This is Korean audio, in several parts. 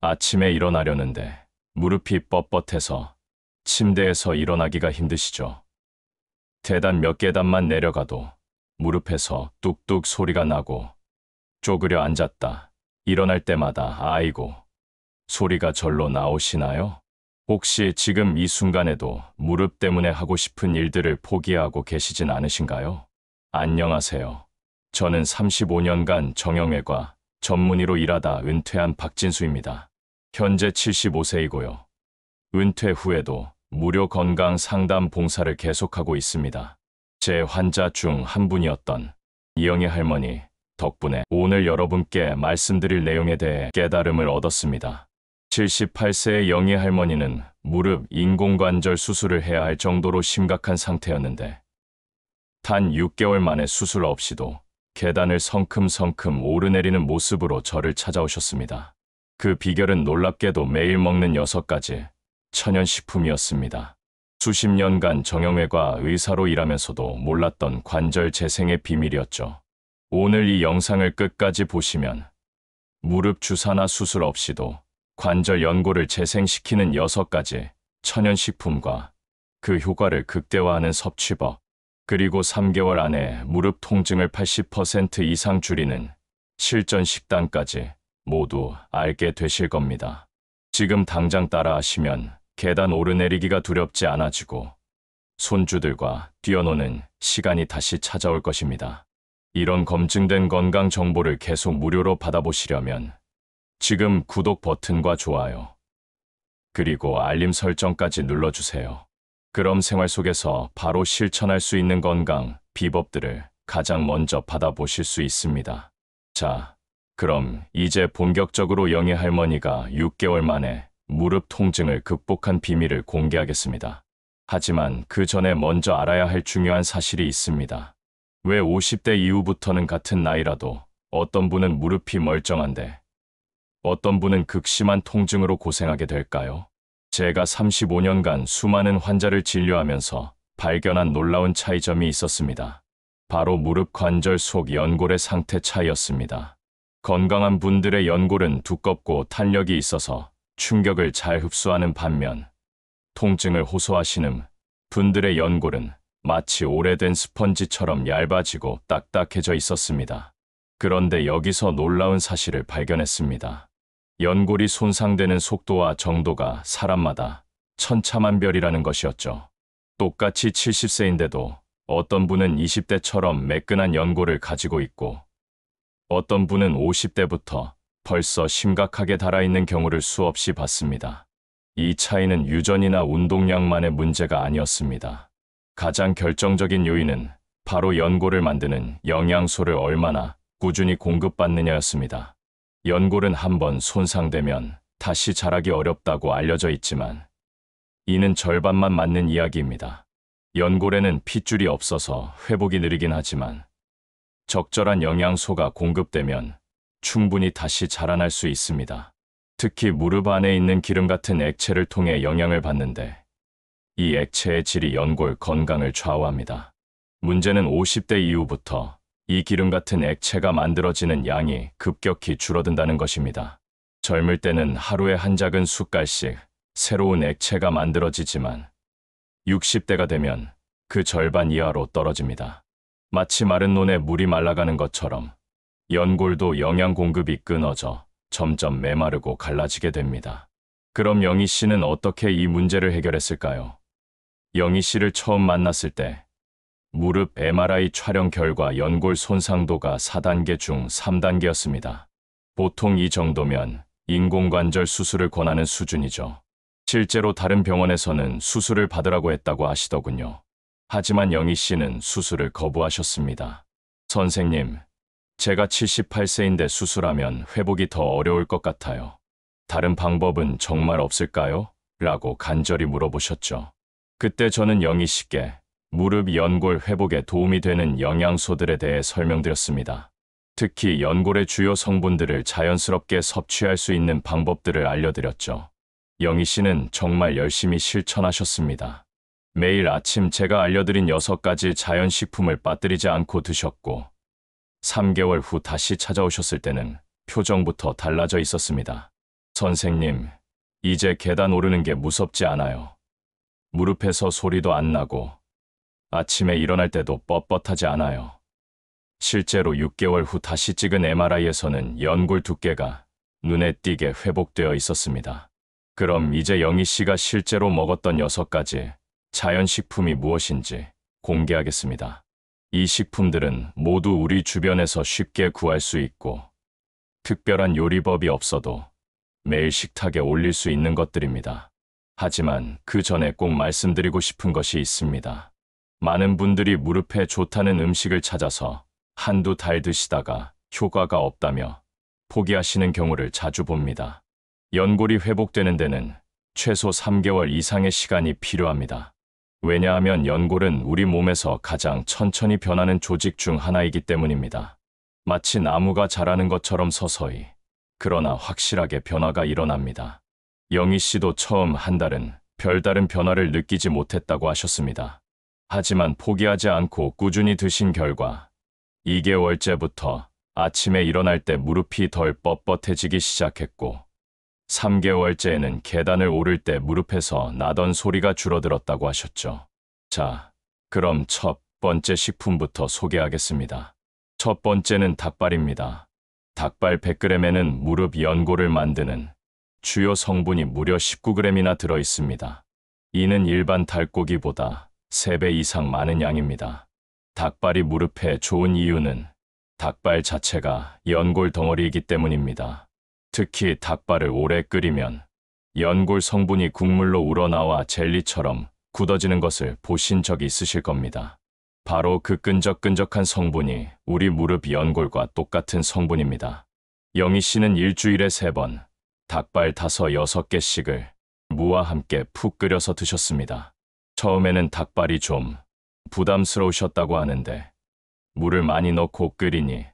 아침에 일어나려는데 무릎이 뻣뻣해서 침대에서 일어나기가 힘드시죠. 계단 몇 계단만 내려가도 무릎에서 뚝뚝 소리가 나고 쪼그려 앉았다 일어날 때마다 아이고 소리가 절로 나오시나요? 혹시 지금 이 순간에도 무릎 때문에 하고 싶은 일들을 포기하고 계시진 않으신가요? 안녕하세요. 저는 35년간 정형외과 전문의로 일하다 은퇴한 박진수입니다. 현재 75세이고요. 은퇴 후에도 무료 건강 상담 봉사를 계속하고 있습니다. 제 환자 중 한 분이었던 이영애 할머니 덕분에 오늘 여러분께 말씀드릴 내용에 대해 깨달음을 얻었습니다. 78세의 영희 할머니는 무릎 인공관절 수술을 해야 할 정도로 심각한 상태였는데 단 6개월 만에 수술 없이도 계단을 성큼성큼 오르내리는 모습으로 저를 찾아오셨습니다. 그 비결은 놀랍게도 매일 먹는 6가지 천연식품이었습니다. 수십 년간 정형외과 의사로 일하면서도 몰랐던 관절 재생의 비밀이었죠. 오늘 이 영상을 끝까지 보시면 무릎 주사나 수술 없이도 관절 연골을 재생시키는 6가지 천연식품과 그 효과를 극대화하는 섭취법, 그리고 3개월 안에 무릎 통증을 80% 이상 줄이는 실전 식단까지 모두 알게 되실 겁니다. 지금 당장 따라하시면 계단 오르내리기가 두렵지 않아지고 손주들과 뛰어노는 시간이 다시 찾아올 것입니다. 이런 검증된 건강 정보를 계속 무료로 받아보시려면 지금 구독 버튼과 좋아요, 그리고 알림 설정까지 눌러주세요. 그럼 생활 속에서 바로 실천할 수 있는 건강 비법들을 가장 먼저 받아보실 수 있습니다. 자, 그럼 이제 본격적으로 영희 할머니가 6개월 만에 무릎 통증을 극복한 비밀을 공개하겠습니다. 하지만 그 전에 먼저 알아야 할 중요한 사실이 있습니다. 왜 50대 이후부터는 같은 나이라도 어떤 분은 무릎이 멀쩡한데 어떤 분은 극심한 통증으로 고생하게 될까요? 제가 35년간 수많은 환자를 진료하면서 발견한 놀라운 차이점이 있었습니다. 바로 무릎 관절 속 연골의 상태 차이였습니다. 건강한 분들의 연골은 두껍고 탄력이 있어서 충격을 잘 흡수하는 반면 통증을 호소하시는 분들의 연골은 마치 오래된 스펀지처럼 얇아지고 딱딱해져 있었습니다. 그런데 여기서 놀라운 사실을 발견했습니다. 연골이 손상되는 속도와 정도가 사람마다 천차만별이라는 것이었죠. 똑같이 70세인데도 어떤 분은 20대처럼 매끈한 연골을 가지고 있고 어떤 분은 50대부터 벌써 심각하게 닳아있는 경우를 수없이 봤습니다. 이 차이는 유전이나 운동량만의 문제가 아니었습니다. 가장 결정적인 요인은 바로 연골을 만드는 영양소를 얼마나 꾸준히 공급받느냐였습니다. 연골은 한번 손상되면 다시 자라기 어렵다고 알려져 있지만 이는 절반만 맞는 이야기입니다. 연골에는 핏줄이 없어서 회복이 느리긴 하지만 적절한 영양소가 공급되면 충분히 다시 자라날 수 있습니다. 특히 무릎 안에 있는 기름 같은 액체를 통해 영향을 받는데 이 액체의 질이 연골 건강을 좌우합니다. 문제는 50대 이후부터 이 기름 같은 액체가 만들어지는 양이 급격히 줄어든다는 것입니다. 젊을 때는 하루에 한 작은 숟갈씩 새로운 액체가 만들어지지만 60대가 되면 그 절반 이하로 떨어집니다. 마치 마른 논에 물이 말라가는 것처럼 연골도 영양 공급이 끊어져 점점 메마르고 갈라지게 됩니다. 그럼 영희 씨는 어떻게 이 문제를 해결했을까요? 영희 씨를 처음 만났을 때 무릎 MRI 촬영 결과 연골 손상도가 4단계 중 3단계였습니다. 보통 이 정도면 인공관절 수술을 권하는 수준이죠. 실제로 다른 병원에서는 수술을 받으라고 했다고 하시더군요. 하지만 영희 씨는 수술을 거부하셨습니다. 선생님, 제가 78세인데 수술하면 회복이 더 어려울 것 같아요. 다른 방법은 정말 없을까요? 라고 간절히 물어보셨죠. 그때 저는 영희 씨께 무릎 연골 회복에 도움이 되는 영양소들에 대해 설명드렸습니다. 특히 연골의 주요 성분들을 자연스럽게 섭취할 수 있는 방법들을 알려드렸죠. 영희 씨는 정말 열심히 실천하셨습니다. 매일 아침 제가 알려드린 6가지 자연식품을 빠뜨리지 않고 드셨고 3개월 후 다시 찾아오셨을 때는 표정부터 달라져 있었습니다. 선생님, 이제 계단 오르는 게 무섭지 않아요. 무릎에서 소리도 안 나고 아침에 일어날 때도 뻣뻣하지 않아요. 실제로 6개월 후 다시 찍은 MRI에서는 연골 두께가 눈에 띄게 회복되어 있었습니다. 그럼 이제 영희 씨가 실제로 먹었던 6가지 자연식품이 무엇인지 공개하겠습니다. 이 식품들은 모두 우리 주변에서 쉽게 구할 수 있고 특별한 요리법이 없어도 매일 식탁에 올릴 수 있는 것들입니다. 하지만 그 전에 꼭 말씀드리고 싶은 것이 있습니다. 많은 분들이 무릎에 좋다는 음식을 찾아서 한두 달 드시다가 효과가 없다며 포기하시는 경우를 자주 봅니다. 연골이 회복되는 데는 최소 3개월 이상의 시간이 필요합니다. 왜냐하면 연골은 우리 몸에서 가장 천천히 변하는 조직 중 하나이기 때문입니다. 마치 나무가 자라는 것처럼 서서히, 그러나 확실하게 변화가 일어납니다. 영희 씨도 처음 한 달은 별다른 변화를 느끼지 못했다고 하셨습니다. 하지만 포기하지 않고 꾸준히 드신 결과 2개월째부터 아침에 일어날 때 무릎이 덜 뻣뻣해지기 시작했고 3개월째에는 계단을 오를 때 무릎에서 나던 소리가 줄어들었다고 하셨죠. 자, 그럼 첫 번째 식품부터 소개하겠습니다. 첫 번째는 닭발입니다. 닭발 100g에는 무릎 연골을 만드는 주요 성분이 무려 19g이나 들어 있습니다. 이는 일반 닭고기보다 3배 이상 많은 양입니다. 닭발이 무릎에 좋은 이유는 닭발 자체가 연골 덩어리이기 때문입니다. 특히 닭발을 오래 끓이면 연골 성분이 국물로 우러나와 젤리처럼 굳어지는 것을 보신 적이 있으실 겁니다. 바로 그 끈적끈적한 성분이 우리 무릎 연골과 똑같은 성분입니다. 영희 씨는 일주일에 3번, 닭발 5, 6개씩을 무와 함께 푹 끓여서 드셨습니다. 처음에는 닭발이 좀 부담스러우셨다고 하는데 물을 많이 넣고 끓이니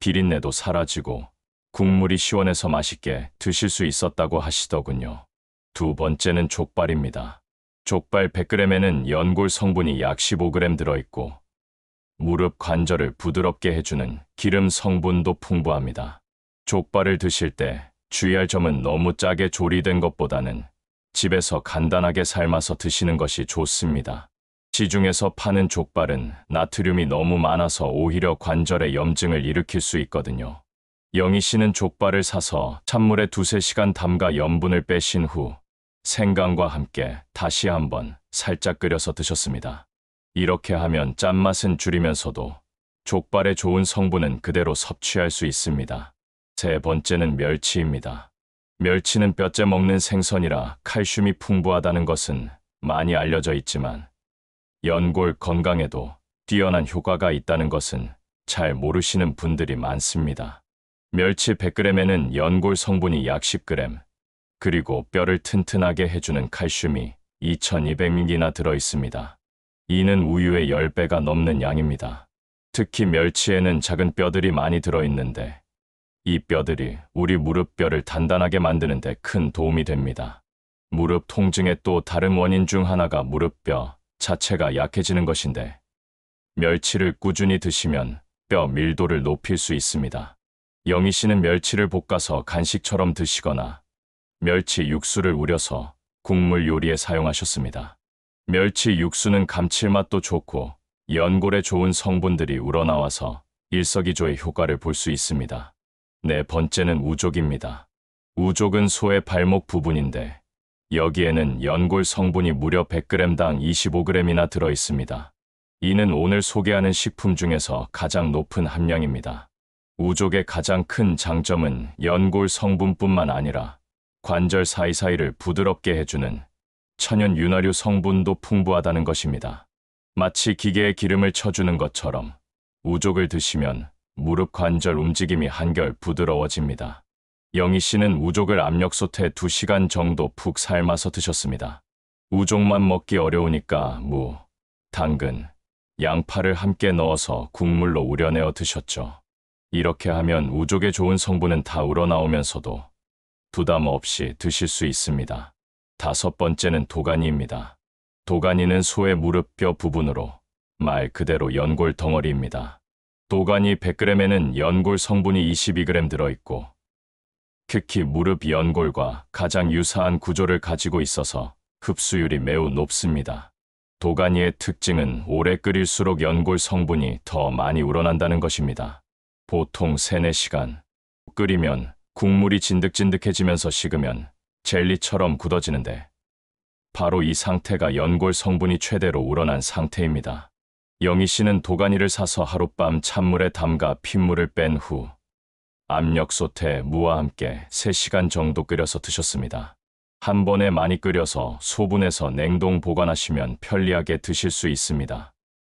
비린내도 사라지고 국물이 시원해서 맛있게 드실 수 있었다고 하시더군요. 두 번째는 족발입니다. 족발 100g에는 연골 성분이 약 15g 들어있고 무릎 관절을 부드럽게 해주는 기름 성분도 풍부합니다. 족발을 드실 때 주의할 점은 너무 짜게 조리된 것보다는 집에서 간단하게 삶아서 드시는 것이 좋습니다. 시중에서 파는 족발은 나트륨이 너무 많아서 오히려 관절에 염증을 일으킬 수 있거든요. 영희 씨는 족발을 사서 찬물에 2~3시간 담가 염분을 빼신 후 생강과 함께 다시 한번 살짝 끓여서 드셨습니다. 이렇게 하면 짠맛은 줄이면서도 족발의 좋은 성분은 그대로 섭취할 수 있습니다. 세 번째는 멸치입니다. 멸치는 뼈째 먹는 생선이라 칼슘이 풍부하다는 것은 많이 알려져 있지만 연골 건강에도 뛰어난 효과가 있다는 것은 잘 모르시는 분들이 많습니다. 멸치 100g에는 연골 성분이 약 10g, 그리고 뼈를 튼튼하게 해주는 칼슘이 2200mg나 들어있습니다. 이는 우유의 10배가 넘는 양입니다. 특히 멸치에는 작은 뼈들이 많이 들어있는데 이 뼈들이 우리 무릎뼈를 단단하게 만드는 데 큰 도움이 됩니다. 무릎 통증의 또 다른 원인 중 하나가 무릎뼈 자체가 약해지는 것인데 멸치를 꾸준히 드시면 뼈 밀도를 높일 수 있습니다. 영희 씨는 멸치를 볶아서 간식처럼 드시거나 멸치 육수를 우려서 국물 요리에 사용하셨습니다. 멸치 육수는 감칠맛도 좋고 연골에 좋은 성분들이 우러나와서 일석이조의 효과를 볼 수 있습니다. 네 번째는 우족입니다. 우족은 소의 발목 부분인데 여기에는 연골 성분이 무려 100g당 25g이나 들어 있습니다. 이는 오늘 소개하는 식품 중에서 가장 높은 함량입니다. 우족의 가장 큰 장점은 연골 성분뿐만 아니라 관절 사이사이를 부드럽게 해주는 천연 윤활유 성분도 풍부하다는 것입니다. 마치 기계에 기름을 쳐주는 것처럼 우족을 드시면 무릎 관절 움직임이 한결 부드러워집니다. 영희 씨는 우족을 압력솥에 2시간 정도 푹 삶아서 드셨습니다. 우족만 먹기 어려우니까 무, 당근, 양파를 함께 넣어서 국물로 우려내어 드셨죠. 이렇게 하면 우족의 좋은 성분은 다 우러나오면서도 부담 없이 드실 수 있습니다. 다섯 번째는 도가니입니다. 도가니는 소의 무릎뼈 부분으로 말 그대로 연골 덩어리입니다. 도가니 100g에는 연골 성분이 22g 들어있고 특히 무릎 연골과 가장 유사한 구조를 가지고 있어서 흡수율이 매우 높습니다. 도가니의 특징은 오래 끓일수록 연골 성분이 더 많이 우러난다는 것입니다. 보통 3-4시간 끓이면 국물이 진득진득해지면서 식으면 젤리처럼 굳어지는데 바로 이 상태가 연골 성분이 최대로 우러난 상태입니다. 영희 씨는 도가니를 사서 하룻밤 찬물에 담가 핏물을 뺀 후 압력솥에 무와 함께 3시간 정도 끓여서 드셨습니다. 한 번에 많이 끓여서 소분해서 냉동 보관하시면 편리하게 드실 수 있습니다.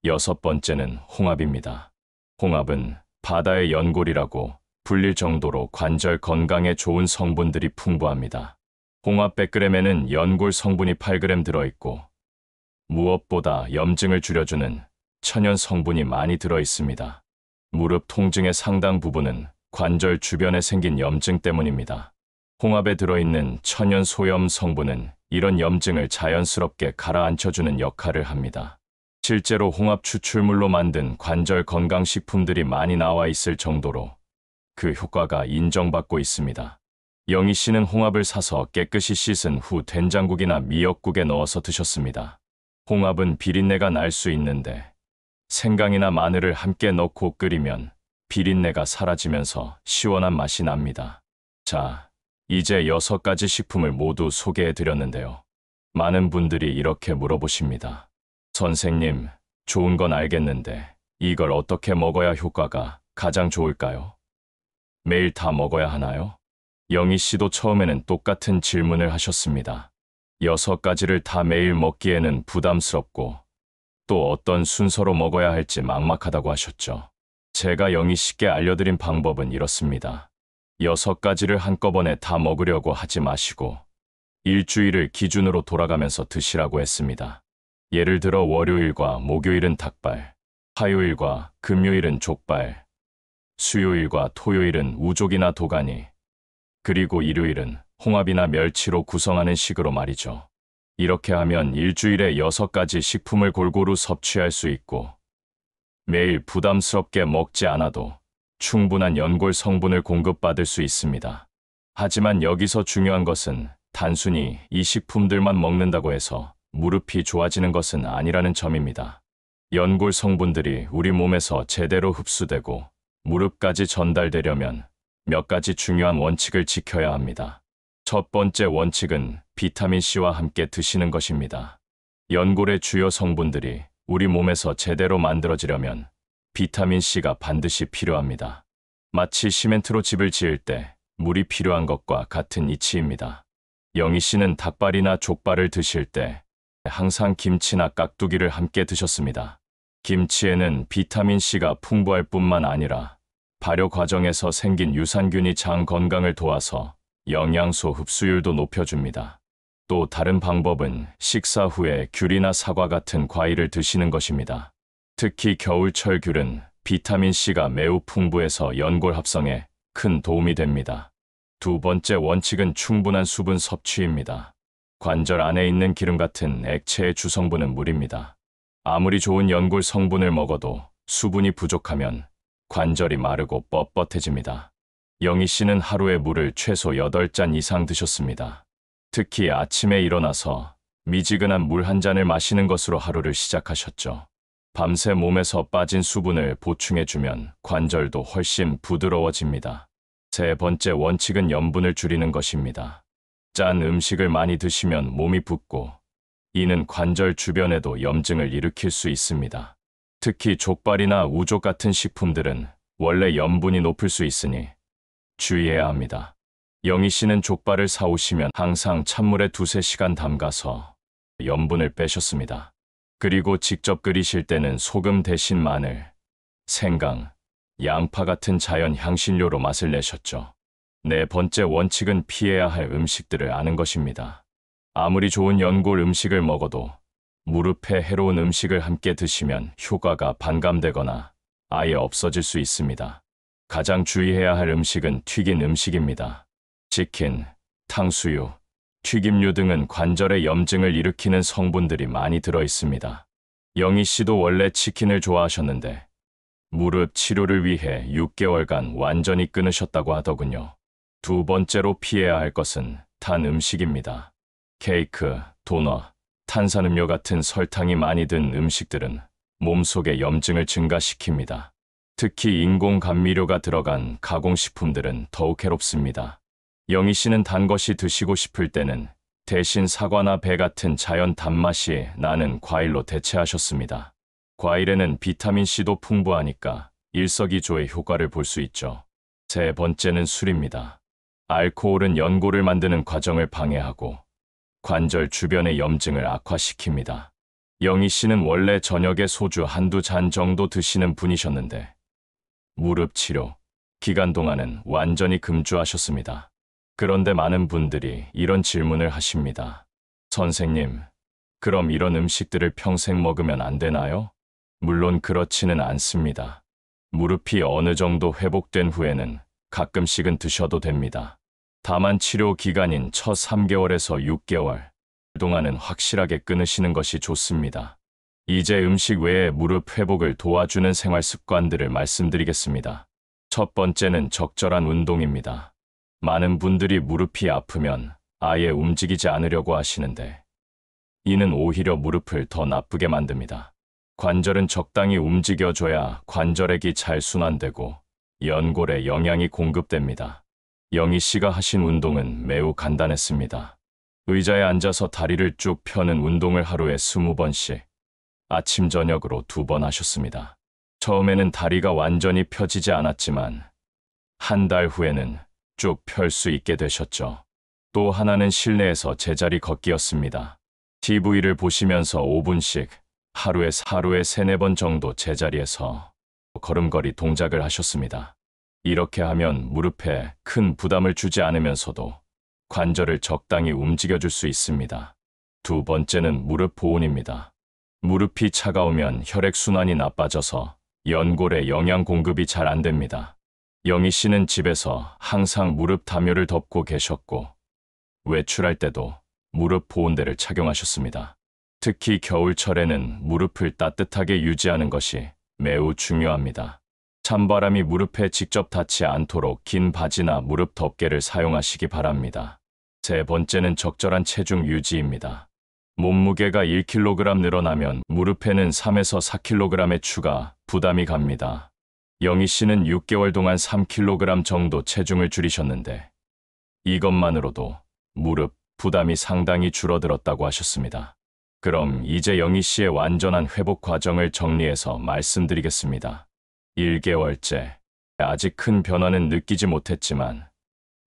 6번째는 홍합입니다. 홍합은 바다의 연골이라고 불릴 정도로 관절 건강에 좋은 성분들이 풍부합니다. 홍합 100g에는 연골 성분이 8g 들어있고 무엇보다 염증을 줄여주는 천연 성분이 많이 들어있습니다. 무릎 통증의 상당 부분은 관절 주변에 생긴 염증 때문입니다. 홍합에 들어있는 천연 소염 성분은 이런 염증을 자연스럽게 가라앉혀주는 역할을 합니다. 실제로 홍합 추출물로 만든 관절 건강식품들이 많이 나와 있을 정도로 그 효과가 인정받고 있습니다. 영희 씨는 홍합을 사서 깨끗이 씻은 후 된장국이나 미역국에 넣어서 드셨습니다. 홍합은 비린내가 날 수 있는데 생강이나 마늘을 함께 넣고 끓이면 비린내가 사라지면서 시원한 맛이 납니다. 자, 이제 6가지 식품을 모두 소개해 드렸는데요. 많은 분들이 이렇게 물어보십니다. 선생님, 좋은 건 알겠는데 이걸 어떻게 먹어야 효과가 가장 좋을까요? 매일 다 먹어야 하나요? 영희 씨도 처음에는 똑같은 질문을 하셨습니다. 6가지를 다 매일 먹기에는 부담스럽고 또 어떤 순서로 먹어야 할지 막막하다고 하셨죠. 제가 영희 씨께 알려드린 방법은 이렇습니다. 6가지를 한꺼번에 다 먹으려고 하지 마시고 일주일을 기준으로 돌아가면서 드시라고 했습니다. 예를 들어 월요일과 목요일은 닭발, 화요일과 금요일은 족발, 수요일과 토요일은 우족이나 도가니, 그리고 일요일은 홍합이나 멸치로 구성하는 식으로 말이죠. 이렇게 하면 일주일에 6가지 식품을 골고루 섭취할 수 있고 매일 부담스럽게 먹지 않아도 충분한 연골 성분을 공급받을 수 있습니다. 하지만 여기서 중요한 것은 단순히 이 식품들만 먹는다고 해서 무릎이 좋아지는 것은 아니라는 점입니다. 연골 성분들이 우리 몸에서 제대로 흡수되고 무릎까지 전달되려면 몇 가지 중요한 원칙을 지켜야 합니다. 첫 번째 원칙은 비타민C와 함께 드시는 것입니다. 연골의 주요 성분들이 우리 몸에서 제대로 만들어지려면 비타민C가 반드시 필요합니다. 마치 시멘트로 집을 지을 때 물이 필요한 것과 같은 이치입니다. 영희 씨는 닭발이나 족발을 드실 때 항상 김치나 깍두기를 함께 드셨습니다. 김치에는 비타민C가 풍부할 뿐만 아니라 발효 과정에서 생긴 유산균이 장 건강을 도와서 영양소 흡수율도 높여줍니다. 또 다른 방법은 식사 후에 귤이나 사과 같은 과일을 드시는 것입니다. 특히 겨울철 귤은 비타민C가 매우 풍부해서 연골 합성에 큰 도움이 됩니다. 두 번째 원칙은 충분한 수분 섭취입니다. 관절 안에 있는 기름 같은 액체의 주성분은 물입니다. 아무리 좋은 연골 성분을 먹어도 수분이 부족하면 관절이 마르고 뻣뻣해집니다. 영희 씨는 하루에 물을 최소 8잔 이상 드셨습니다. 특히 아침에 일어나서 미지근한 물 한 잔을 마시는 것으로 하루를 시작하셨죠. 밤새 몸에서 빠진 수분을 보충해주면 관절도 훨씬 부드러워집니다. 세 번째 원칙은 염분을 줄이는 것입니다. 짠 음식을 많이 드시면 몸이 붓고 이는 관절 주변에도 염증을 일으킬 수 있습니다. 특히 족발이나 우족 같은 식품들은 원래 염분이 높을 수 있으니 주의해야 합니다. 영희 씨는 족발을 사오시면 항상 찬물에 2-3시간 담가서 염분을 빼셨습니다. 그리고 직접 끓이실 때는 소금 대신 마늘, 생강, 양파 같은 자연 향신료로 맛을 내셨죠. 네 번째 원칙은 피해야 할 음식들을 아는 것입니다. 아무리 좋은 연골 음식을 먹어도 무릎에 해로운 음식을 함께 드시면 효과가 반감되거나 아예 없어질 수 있습니다. 가장 주의해야 할 음식은 튀긴 음식입니다. 치킨, 탕수육, 튀김류 등은 관절의 염증을 일으키는 성분들이 많이 들어 있습니다. 영희 씨도 원래 치킨을 좋아하셨는데 무릎 치료를 위해 6개월간 완전히 끊으셨다고 하더군요. 두 번째로 피해야 할 것은 단 음식입니다. 케이크, 도넛, 탄산음료 같은 설탕이 많이 든 음식들은 몸속의 염증을 증가시킵니다. 특히 인공 감미료가 들어간 가공식품들은 더욱 해롭습니다. 영희 씨는 단 것이 드시고 싶을 때는 대신 사과나 배 같은 자연 단맛이 나는 과일로 대체하셨습니다. 과일에는 비타민C도 풍부하니까 일석이조의 효과를 볼 수 있죠. 세 번째는 술입니다. 알코올은 연골을 만드는 과정을 방해하고 관절 주변의 염증을 악화시킵니다. 영희 씨는 원래 저녁에 소주 한두 잔 정도 드시는 분이셨는데 무릎 치료 기간 동안은 완전히 금주하셨습니다. 그런데 많은 분들이 이런 질문을 하십니다. 선생님, 그럼 이런 음식들을 평생 먹으면 안 되나요? 물론 그렇지는 않습니다. 무릎이 어느 정도 회복된 후에는 가끔씩은 드셔도 됩니다. 다만 치료 기간인 첫 3개월에서 6개월 동안은 확실하게 끊으시는 것이 좋습니다. 이제 음식 외에 무릎 회복을 도와주는 생활 습관들을 말씀드리겠습니다. 첫 번째는 적절한 운동입니다. 많은 분들이 무릎이 아프면 아예 움직이지 않으려고 하시는데 이는 오히려 무릎을 더 나쁘게 만듭니다. 관절은 적당히 움직여줘야 관절액이 잘 순환되고 연골에 영양이 공급됩니다. 영희 씨가 하신 운동은 매우 간단했습니다. 의자에 앉아서 다리를 쭉 펴는 운동을 하루에 20번씩 아침 저녁으로 2번 하셨습니다. 처음에는 다리가 완전히 펴지지 않았지만 한 달 후에는 쭉 펼 수 있게 되셨죠. 또 하나는 실내에서 제자리 걷기였습니다. TV를 보시면서 5분씩 하루에 3-4번 정도 제자리에서 걸음걸이 동작을 하셨습니다. 이렇게 하면 무릎에 큰 부담을 주지 않으면서도 관절을 적당히 움직여줄 수 있습니다. 두 번째는 무릎 보온입니다. 무릎이 차가우면 혈액순환이 나빠져서 연골에 영양 공급이 잘 안 됩니다. 영희 씨는 집에서 항상 무릎 담요를 덮고 계셨고 외출할 때도 무릎 보온대를 착용하셨습니다. 특히 겨울철에는 무릎을 따뜻하게 유지하는 것이 매우 중요합니다. 찬바람이 무릎에 직접 닿지 않도록 긴 바지나 무릎 덮개를 사용하시기 바랍니다. 세 번째는 적절한 체중 유지입니다. 몸무게가 1kg 늘어나면 무릎에는 3에서 4kg의 추가 부담이 갑니다. 영희 씨는 6개월 동안 3kg 정도 체중을 줄이셨는데 이것만으로도 무릎 부담이 상당히 줄어들었다고 하셨습니다. 그럼 이제 영희 씨의 완전한 회복 과정을 정리해서 말씀드리겠습니다. 1개월째. 아직 큰 변화는 느끼지 못했지만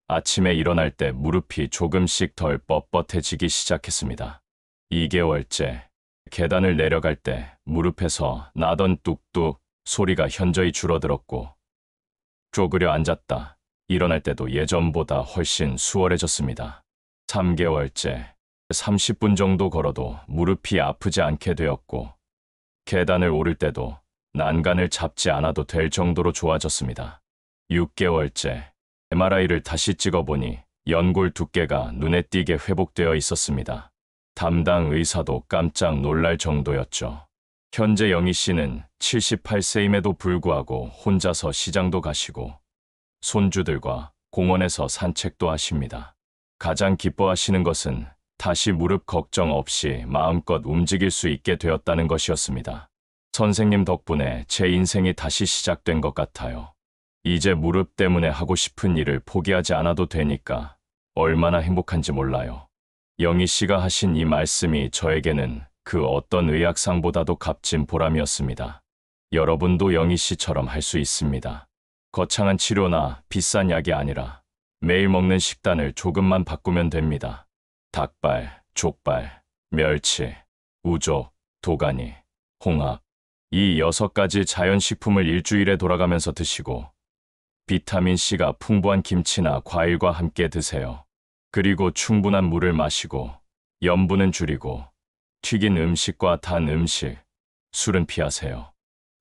아침에 일어날 때 무릎이 조금씩 덜 뻣뻣해지기 시작했습니다. 2개월째. 계단을 내려갈 때 무릎에서 나던 뚝뚝 소리가 현저히 줄어들었고 쪼그려 앉았다 일어날 때도 예전보다 훨씬 수월해졌습니다. 3개월째. 30분 정도 걸어도 무릎이 아프지 않게 되었고 계단을 오를 때도 난간을 잡지 않아도 될 정도로 좋아졌습니다. 6개월째. MRI를 다시 찍어보니 연골 두께가 눈에 띄게 회복되어 있었습니다. 담당 의사도 깜짝 놀랄 정도였죠. 현재 영희 씨는 78세임에도 불구하고 혼자서 시장도 가시고 손주들과 공원에서 산책도 하십니다. 가장 기뻐하시는 것은 다시 무릎 걱정 없이 마음껏 움직일 수 있게 되었다는 것이었습니다. 선생님 덕분에 제 인생이 다시 시작된 것 같아요. 이제 무릎 때문에 하고 싶은 일을 포기하지 않아도 되니까 얼마나 행복한지 몰라요. 영희 씨가 하신 이 말씀이 저에게는 그 어떤 의학상보다도 값진 보람이었습니다. 여러분도 영희 씨처럼 할 수 있습니다. 거창한 치료나 비싼 약이 아니라 매일 먹는 식단을 조금만 바꾸면 됩니다. 닭발, 족발, 멸치, 우족, 도가니, 홍합 이 6가지 자연식품을 일주일에 돌아가면서 드시고 비타민C가 풍부한 김치나 과일과 함께 드세요. 그리고 충분한 물을 마시고 염분은 줄이고 튀긴 음식과 단 음식, 술은 피하세요.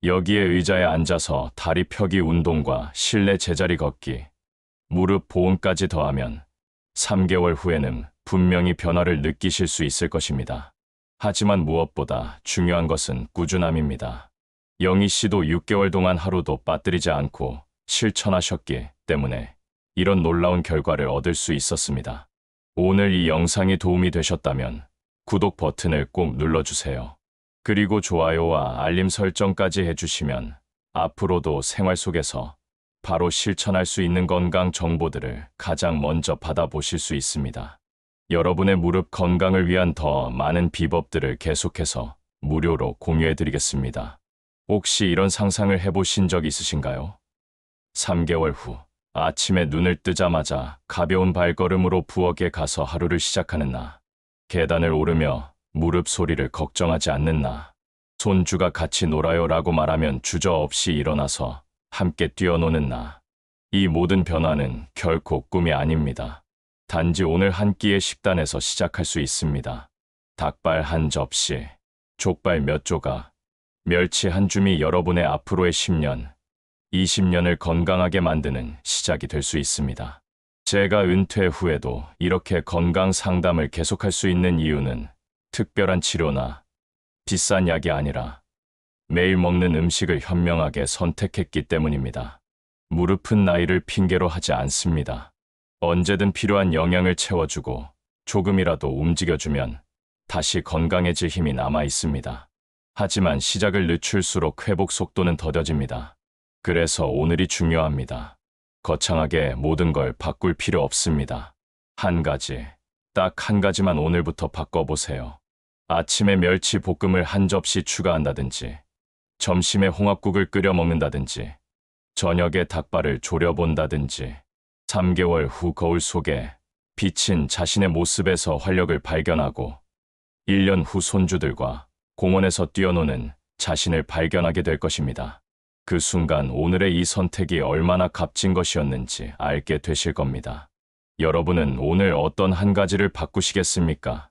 여기에 의자에 앉아서 다리 펴기 운동과 실내 제자리 걷기, 무릎 보온까지 더하면 3개월 후에는 분명히 변화를 느끼실 수 있을 것입니다. 하지만 무엇보다 중요한 것은 꾸준함입니다. 영희 씨도 6개월 동안 하루도 빠뜨리지 않고 실천하셨기 때문에 이런 놀라운 결과를 얻을 수 있었습니다. 오늘 이 영상이 도움이 되셨다면 구독 버튼을 꼭 눌러주세요. 그리고 좋아요와 알림 설정까지 해주시면 앞으로도 생활 속에서 바로 실천할 수 있는 건강 정보들을 가장 먼저 받아보실 수 있습니다. 여러분의 무릎 건강을 위한 더 많은 비법들을 계속해서 무료로 공유해드리겠습니다. 혹시 이런 상상을 해보신 적 있으신가요? 3개월 후 아침에 눈을 뜨자마자 가벼운 발걸음으로 부엌에 가서 하루를 시작하는 나. 계단을 오르며 무릎 소리를 걱정하지 않는 나. 손주가 같이 놀아요라고 말하면 주저없이 일어나서 함께 뛰어노는 나. 이 모든 변화는 결코 꿈이 아닙니다. 단지 오늘 한 끼의 식단에서 시작할 수 있습니다. 닭발 한 접시, 족발 몇 조각, 멸치 한 줌이 여러분의 앞으로의 10년, 20년을 건강하게 만드는 시작이 될 수 있습니다. 제가 은퇴 후에도 이렇게 건강 상담을 계속할 수 있는 이유는 특별한 치료나 비싼 약이 아니라 매일 먹는 음식을 현명하게 선택했기 때문입니다. 무릎은 나이를 핑계로 하지 않습니다. 언제든 필요한 영양을 채워주고 조금이라도 움직여주면 다시 건강해질 힘이 남아 있습니다. 하지만 시작을 늦출수록 회복 속도는 더뎌집니다. 그래서 오늘이 중요합니다. 거창하게 모든 걸 바꿀 필요 없습니다. 한 가지, 딱 한 가지만 오늘부터 바꿔보세요. 아침에 멸치 볶음을 한 접시 추가한다든지, 점심에 홍합국을 끓여 먹는다든지, 저녁에 닭발을 졸여본다든지, 3개월 후 거울 속에 비친 자신의 모습에서 활력을 발견하고 1년 후 손주들과 공원에서 뛰어노는 자신을 발견하게 될 것입니다. 그 순간 오늘의 이 선택이 얼마나 값진 것이었는지 알게 되실 겁니다. 여러분은 오늘 어떤 한 가지를 바꾸시겠습니까?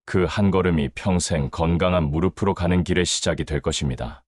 그 한 걸음이 평생 건강한 무릎으로 가는 길의 시작이 될 것입니다.